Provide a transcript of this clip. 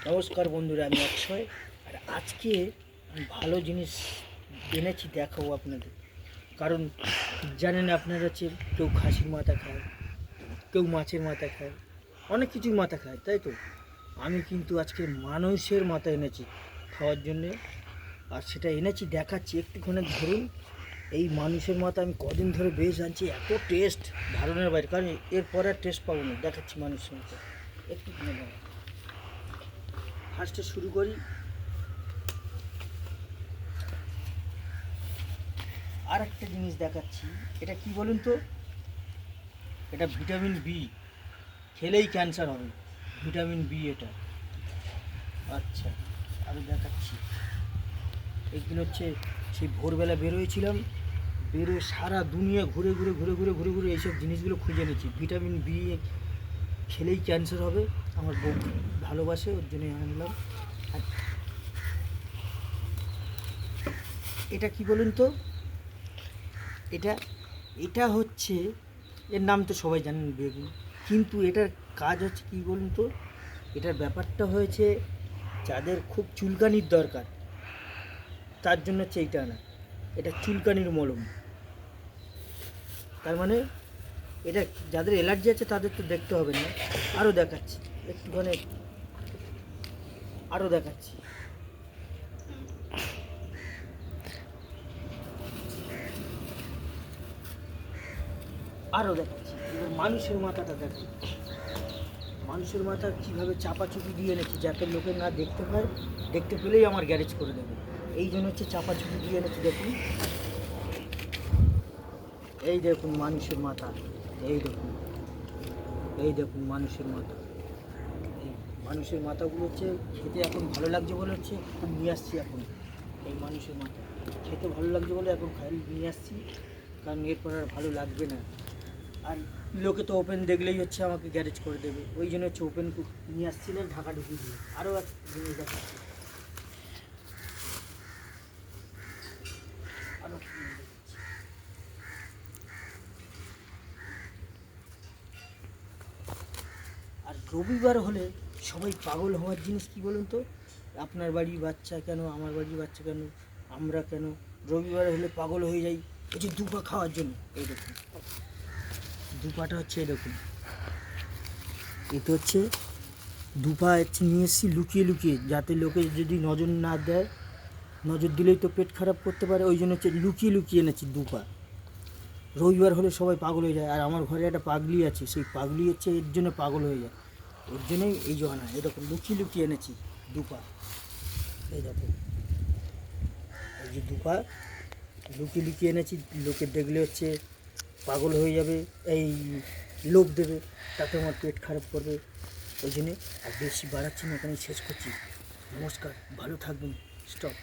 নমস্কার বন্ধুরা, আমি অক্ষয়। আর আজকে আমি ভালো জিনিস এনেছি দেখাবো আপনাদের। কারণ জানেন আপনারা হচ্ছে কেউ খাসির মাথা খায়, কেউ মাছের মাথা খায়, অনেক কিছুর মাথা খায়, তাই তো। আমি কিন্তু আজকে মানুষের মাথা এনেছি খাওয়ার জন্যে। আর সেটা এনেছি দেখাচ্ছি, একটুখানি ধরুন। এই মানুষের মাথা আমি কদিন ধরে বেশ আনছি, এত টেস্ট ধারণার বাইরে। কারণ এরপরে আর টেস্ট পাবো না। দেখাচ্ছি মানুষের মাথা, একটুখানি দাঁড়ান। ফার্স্টে শুরু করি। আর একটা জিনিস দেখাচ্ছি, এটা কি বলুন তো, এটা ভিটামিন বি। খেলেই ক্যান্সার হবে, ভিটামিন বি এটা। আচ্ছা, আমি দেখাচ্ছি। একদিন হচ্ছে সেই ভোরবেলা বেরোয়েছিলাম, বেরোয় সারা দুনিয়া ঘুরে ঘুরে ঘুরে ঘুরে ঘুরে ঘুরে এইসব জিনিসগুলো খুঁজে নিয়েছি। ভিটামিন বি খেলেই ক্যান্সার হবে, আমার বউ ভালোবাসে, ওর জন্যই আনলাম। আর এটা কি বলুন তো, এটা এটা হচ্ছে, এর নাম তো সবাই জানেন, বেগুন। কিন্তু এটার কাজ হচ্ছে কি বলুন তো, এটার ব্যাপারটা হয়েছে যাদের খুব চুলকানির দরকার, তার জন্য হচ্ছে এইটা না। এটা চুলকানির মলম। তার মানে এটা যাদের অ্যালার্জি আছে তাদের তো দেখতে হবে না। আরও দেখাচ্ছি, একটুখানি আরও দেখাচ্ছি। আরও দেখাচ্ছি, এবার মানুষের মাথাটা দেখুন। মানুষের মাথা কীভাবে চাপাচুপি দিয়ে এনেছি, যাতে লোকে না দেখতে পায়, দেখতে পেলেই আমার গ্যারেজ করে দেবে। এই জন্য হচ্ছে চাপাচুপি দিয়ে এনেছি। দেখুন, এই দেখুন মানুষের মাথা, এই দেখুন, এই দেখুন মানুষের মাথা। এই মানুষের মাথাগুলো হচ্ছে খেতে এখন ভালো লাগছে বলে হচ্ছে খুব নিয়ে আসছি এখন। এই মানুষের মাথা খেতে ভালো লাগছে বলে এখন খাই নিয়ে আসছি, কারণ এরপর আর ভালো লাগবে না। আর লোকে তো ওপেন দেখলেই হচ্ছে আমাকে গ্যারেজ করে দেবে, ওই জন্য হচ্ছে ওপেন নিয়ে আসছিলেন ঢাকা ঢুকি দিয়ে। আরও এক জিনিস দেখাচ্ছি, আরও একটা জিনিস দেখাচ্ছি। আর রবিবার হলে সবাই পাগল হওয়ার জিনিস কি বলুন তো, আপনার বাড়ির বাচ্চা কেন, আমার বাড়ির বাচ্চা কেন, আমরা কেন রবিবার হলে পাগল হয়ে যাই এই যে দুপা খাওয়ার জন্য। এই দেখুন দুপাটা হচ্ছে, এই দেখুন, এটা হচ্ছে দুপা হচ্ছে নিয়ে এসেছি লুকিয়ে লুকিয়ে, যাতে লোকে যদি নজর না দেয়, নজর দিলেই তো পেট খারাপ করতে পারে, ওই জন্য হচ্ছে লুকিয়ে লুকিয়ে এনেছি দুপা। রবিবার হলে সবাই পাগল হয়ে যায়। আর আমার ঘরে একটা পাগলি আছে, সেই পাগলি হচ্ছে এর জন্য পাগল হয়ে যায়, ওর জন্যই এই যে আনা। এরকম লুকিয়ে লুকিয়ে এনেছি দুপা। এই দেখো, এই যে দুপা লুকিয়ে লুকিয়ে এনেছি, লোকে দেখলে হচ্ছে পাগল হয়ে যাবে, এই লোভ দেবে, তাতে আমার পেট খারাপ করবে, ওই জন্যে। আর বেশি বাড়াচ্ছি না, এখানে শেষ করছি। নমস্কার, ভালো থাকবেন। স্টপ।